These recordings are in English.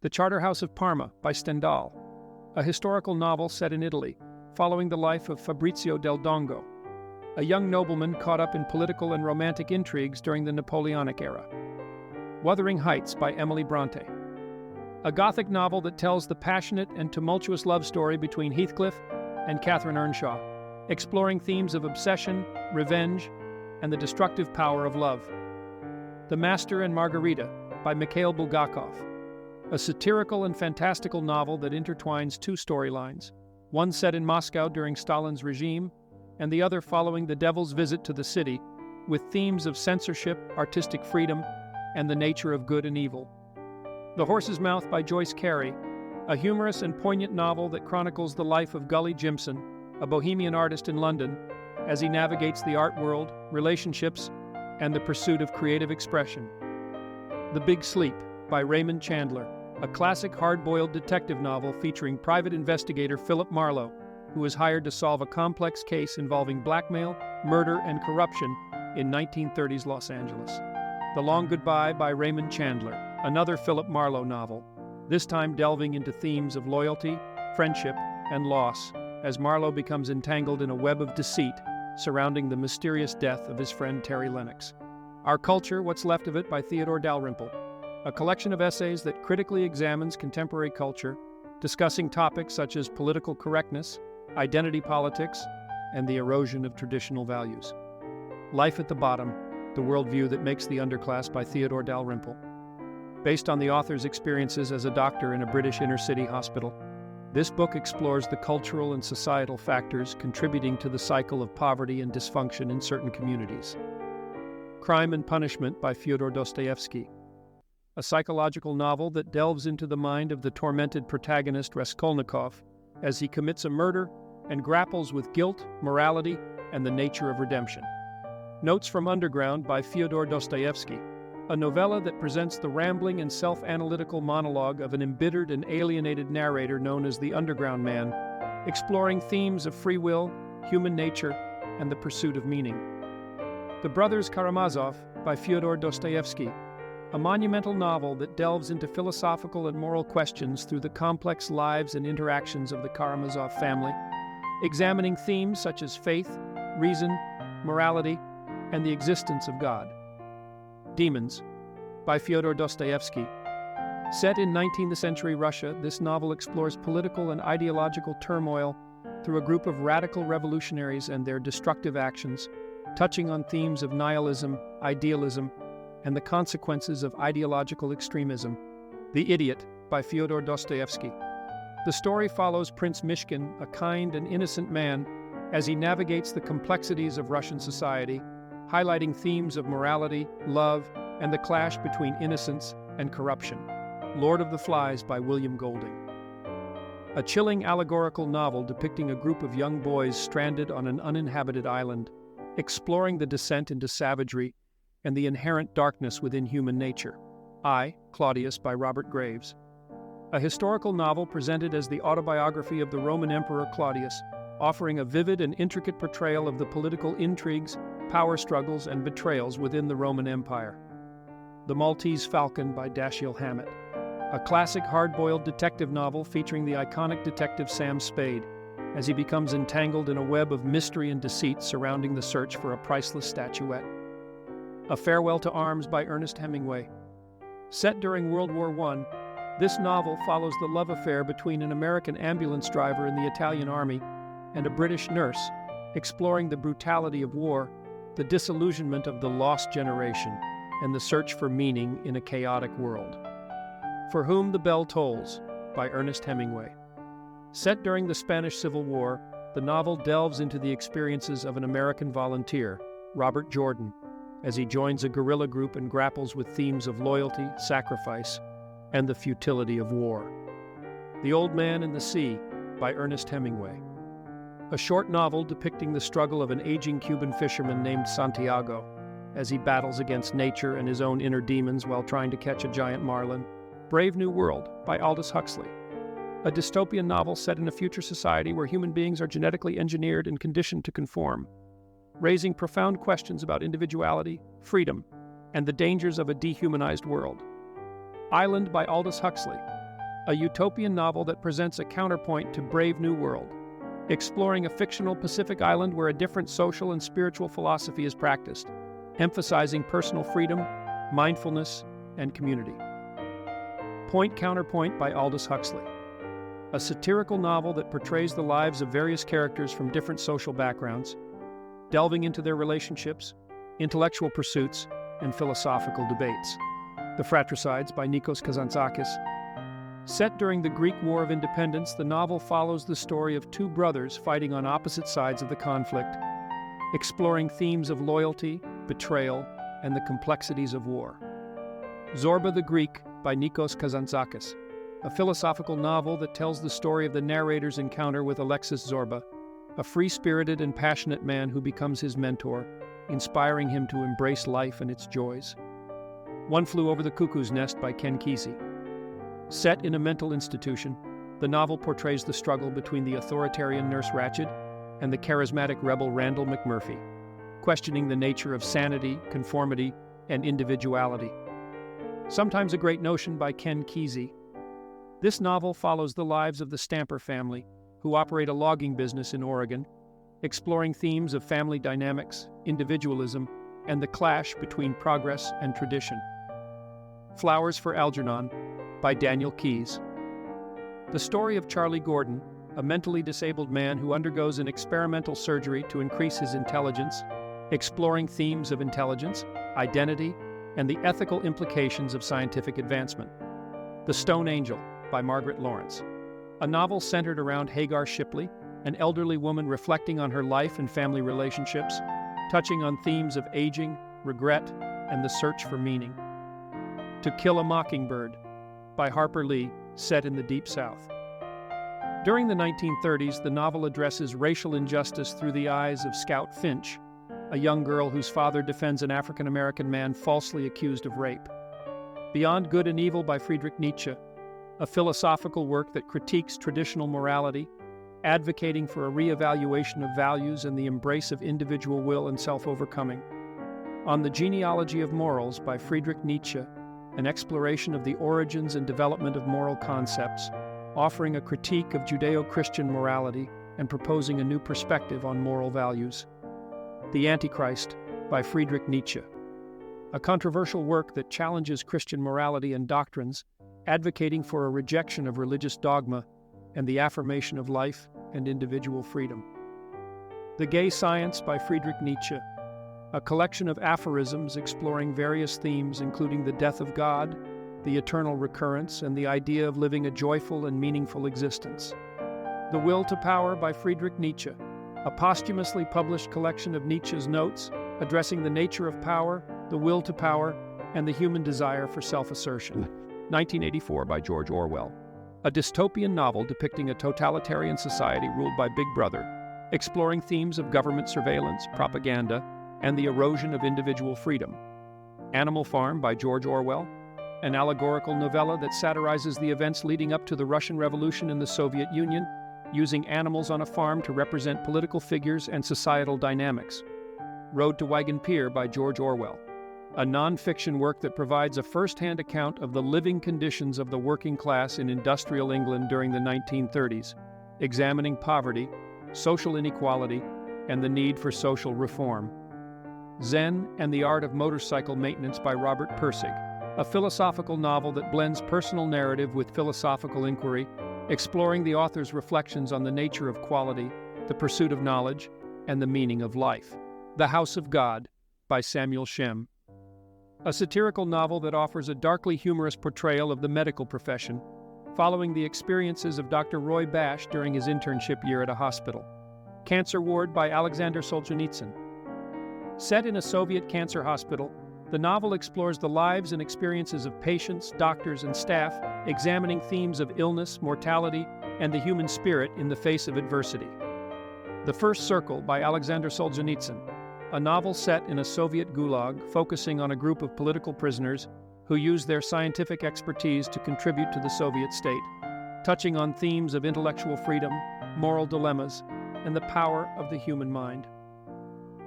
The Charterhouse of Parma by Stendhal, a historical novel set in Italy, following the life of Fabrizio del Dongo, a young nobleman caught up in political and romantic intrigues during the Napoleonic era. Wuthering Heights by Emily Bronte, a Gothic novel that tells the passionate and tumultuous love story between Heathcliff and Catherine Earnshaw, exploring themes of obsession, revenge, and the destructive power of love. The Master and Margarita by Mikhail Bulgakov, a satirical and fantastical novel that intertwines two storylines, one set in Moscow during Stalin's regime, and the other following the devil's visit to the city, with themes of censorship, artistic freedom, and the nature of good and evil. The Horse's Mouth by Joyce Carey, a humorous and poignant novel that chronicles the life of Gully Jimson, a bohemian artist in London, as he navigates the art world, relationships, and the pursuit of creative expression. The Big Sleep by Raymond Chandler, a classic hard-boiled detective novel featuring private investigator Philip Marlowe, who is hired to solve a complex case involving blackmail, murder, and corruption in 1930s Los Angeles. The Long Goodbye by Raymond Chandler, another Philip Marlowe novel, this time delving into themes of loyalty, friendship, and loss, as Marlowe becomes entangled in a web of deceit surrounding the mysterious death of his friend Terry Lennox. Our Culture, What's Left of It by Theodore Dalrymple, a collection of essays that critically examines contemporary culture, discussing topics such as political correctness, identity politics, and the erosion of traditional values. Life at the Bottom, the worldview that makes the underclass by Theodore Dalrymple. Based on the author's experiences as a doctor in a British inner-city hospital, this book explores the cultural and societal factors contributing to the cycle of poverty and dysfunction in certain communities. Crime and Punishment by Fyodor Dostoevsky, a psychological novel that delves into the mind of the tormented protagonist Raskolnikov as he commits a murder and grapples with guilt, morality, and the nature of redemption. Notes from Underground by Fyodor Dostoevsky, a novella that presents the rambling and self-analytical monologue of an embittered and alienated narrator known as the Underground Man, exploring themes of free will, human nature, and the pursuit of meaning. The Brothers Karamazov by Fyodor Dostoevsky, a monumental novel that delves into philosophical and moral questions through the complex lives and interactions of the Karamazov family, examining themes such as faith, reason, morality, and the existence of God. Demons by Fyodor Dostoevsky. Set in 19th century Russia, this novel explores political and ideological turmoil through a group of radical revolutionaries and their destructive actions, touching on themes of nihilism, idealism, and the consequences of ideological extremism. The Idiot by Fyodor Dostoevsky. The story follows Prince Mishkin, a kind and innocent man, as he navigates the complexities of Russian society, highlighting themes of morality, love, and the clash between innocence and corruption. Lord of the Flies by William Golding, a chilling allegorical novel depicting a group of young boys stranded on an uninhabited island, exploring the descent into savagery and the inherent darkness within human nature. I, Claudius by Robert Graves, a historical novel presented as the autobiography of the Roman Emperor Claudius, offering a vivid and intricate portrayal of the political intrigues, power struggles, and betrayals within the Roman Empire. The Maltese Falcon by Dashiell Hammett, a classic hard-boiled detective novel featuring the iconic detective Sam Spade, as he becomes entangled in a web of mystery and deceit surrounding the search for a priceless statuette. A Farewell to Arms by Ernest Hemingway. Set during World War I, this novel follows the love affair between an American ambulance driver in the Italian Army and a British nurse, exploring the brutality of war, the disillusionment of the lost generation, and the search for meaning in a chaotic world. For Whom the Bell Tolls by Ernest Hemingway. Set during the Spanish Civil War, the novel delves into the experiences of an American volunteer, Robert Jordan, as he joins a guerrilla group and grapples with themes of loyalty, sacrifice, and the futility of war. The Old Man and the Sea by Ernest Hemingway, a short novel depicting the struggle of an aging Cuban fisherman named Santiago as he battles against nature and his own inner demons while trying to catch a giant marlin. Brave New World by Aldous Huxley, a dystopian novel set in a future society where human beings are genetically engineered and conditioned to conform, raising profound questions about individuality, freedom, and the dangers of a dehumanized world. Island by Aldous Huxley, a utopian novel that presents a counterpoint to Brave New World, exploring a fictional Pacific island where a different social and spiritual philosophy is practiced, emphasizing personal freedom, mindfulness, and community. Point Counterpoint by Aldous Huxley, a satirical novel that portrays the lives of various characters from different social backgrounds, delving into their relationships, intellectual pursuits, and philosophical debates. The Fratricides by Nikos Kazantzakis. Set during the Greek War of Independence, the novel follows the story of two brothers fighting on opposite sides of the conflict, exploring themes of loyalty, betrayal, and the complexities of war. Zorba the Greek by Nikos Kazantzakis, a philosophical novel that tells the story of the narrator's encounter with Alexis Zorba, a free-spirited and passionate man who becomes his mentor, inspiring him to embrace life and its joys. One Flew Over the Cuckoo's Nest by Ken Kesey. Set in a mental institution, the novel portrays the struggle between the authoritarian Nurse Ratched and the charismatic rebel Randall McMurphy, questioning the nature of sanity, conformity, and individuality. Sometimes a Great Notion by Ken Kesey. This novel follows the lives of the Stamper family, who operate a logging business in Oregon, exploring themes of family dynamics, individualism, and the clash between progress and tradition. Flowers for Algernon by Daniel Keyes. The story of Charlie Gordon, a mentally disabled man who undergoes an experimental surgery to increase his intelligence, exploring themes of intelligence, identity, and the ethical implications of scientific advancement. The Stone Angel by Margaret Lawrence, a novel centered around Hagar Shipley, an elderly woman reflecting on her life and family relationships, touching on themes of aging, regret, and the search for meaning. To Kill a Mockingbird by Harper Lee, set in the Deep South. During the 1930s, the novel addresses racial injustice through the eyes of Scout Finch, a young girl whose father defends an African-American man falsely accused of rape. Beyond Good and Evil by Friedrich Nietzsche, a philosophical work that critiques traditional morality, advocating for a re-evaluation of values and the embrace of individual will and self-overcoming. On the Genealogy of Morals by Friedrich Nietzsche, an exploration of the origins and development of moral concepts, offering a critique of Judeo-Christian morality and proposing a new perspective on moral values. The Antichrist by Friedrich Nietzsche, a controversial work that challenges Christian morality and doctrines, advocating for a rejection of religious dogma and the affirmation of life and individual freedom. The Gay Science by Friedrich Nietzsche, a collection of aphorisms exploring various themes including the death of God, the eternal recurrence, and the idea of living a joyful and meaningful existence. The Will to Power by Friedrich Nietzsche, a posthumously published collection of Nietzsche's notes addressing the nature of power, the will to power, and the human desire for self-assertion. 1984 by George Orwell, a dystopian novel depicting a totalitarian society ruled by Big Brother, exploring themes of government surveillance, propaganda, and the erosion of individual freedom. Animal Farm by George Orwell, an allegorical novella that satirizes the events leading up to the Russian Revolution in the Soviet Union, using animals on a farm to represent political figures and societal dynamics. Road to Wagon Pier by George Orwell, a non-fiction work that provides a first-hand account of the living conditions of the working class in industrial England during the 1930s, examining poverty, social inequality, and the need for social reform. Zen and the Art of Motorcycle Maintenance by Robert Pirsig, a philosophical novel that blends personal narrative with philosophical inquiry, exploring the author's reflections on the nature of quality, the pursuit of knowledge, and the meaning of life. The House of God by Samuel Shem, a satirical novel that offers a darkly humorous portrayal of the medical profession, following the experiences of Dr. Roy Bash during his internship year at a hospital. Cancer Ward by Alexander Solzhenitsyn. Set in a Soviet cancer hospital, the novel explores the lives and experiences of patients, doctors, and staff, examining themes of illness, mortality, and the human spirit in the face of adversity. The First Circle by Alexander Solzhenitsyn, a novel set in a Soviet gulag focusing on a group of political prisoners who use their scientific expertise to contribute to the Soviet state, touching on themes of intellectual freedom, moral dilemmas, and the power of the human mind.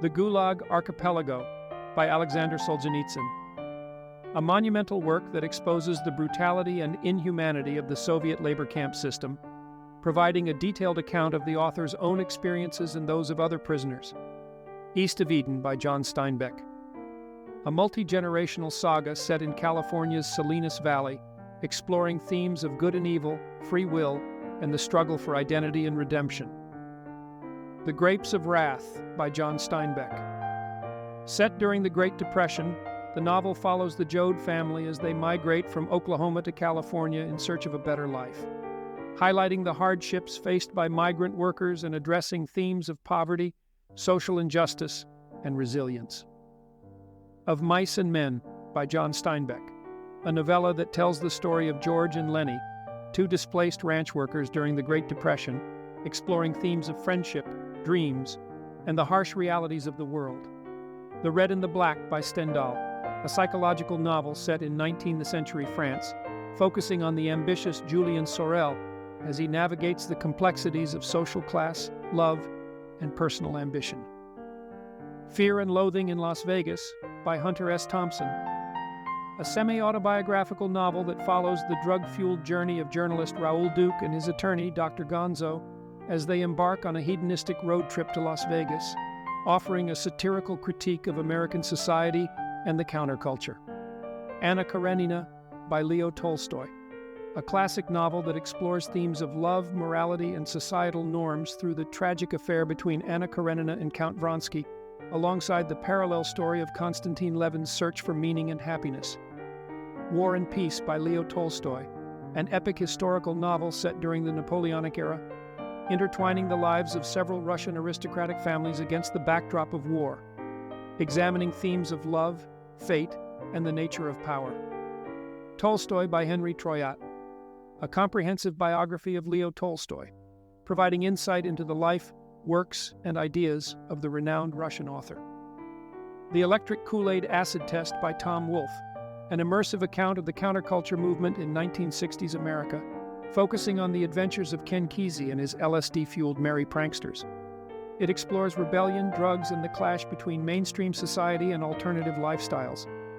The Gulag Archipelago by Alexander Solzhenitsyn, a monumental work that exposes the brutality and inhumanity of the Soviet labor camp system, providing a detailed account of the author's own experiences and those of other prisoners. East of Eden by John Steinbeck. A multi-generational saga set in California's Salinas Valley, exploring themes of good and evil, free will, and the struggle for identity and redemption. The Grapes of Wrath by John Steinbeck. Set during the Great Depression, the novel follows the Joad family as they migrate from Oklahoma to California in search of a better life, highlighting the hardships faced by migrant workers and addressing themes of poverty, social injustice, and resilience. Of Mice and Men by John Steinbeck, a novella that tells the story of George and Lenny, two displaced ranch workers during the Great Depression, exploring themes of friendship, dreams, and the harsh realities of the world. The Red and the Black by Stendhal, a psychological novel set in 19th century France, focusing on the ambitious Julien Sorel as he navigates the complexities of social class, love, and personal ambition. Fear and Loathing in Las Vegas by Hunter S. Thompson, a semi-autobiographical novel that follows the drug-fueled journey of journalist Raoul Duke and his attorney, Dr. Gonzo, as they embark on a hedonistic road trip to Las Vegas, offering a satirical critique of American society and the counterculture. Anna Karenina by Leo Tolstoy, a classic novel that explores themes of love, morality, and societal norms through the tragic affair between Anna Karenina and Count Vronsky, alongside the parallel story of Konstantin Levin's search for meaning and happiness. War and Peace by Leo Tolstoy, an epic historical novel set during the Napoleonic era, intertwining the lives of several Russian aristocratic families against the backdrop of war, examining themes of love, fate, and the nature of power. Tolstoy by Henry Troyat, a comprehensive biography of Leo Tolstoy, providing insight into the life, works, and ideas of the renowned Russian author. The Electric Kool-Aid Acid Test by Tom Wolfe, an immersive account of the counterculture movement in 1960s America, focusing on the adventures of Ken Kesey and his LSD-fueled merry pranksters. It explores rebellion, drugs, and the clash between mainstream society and alternative lifestyles,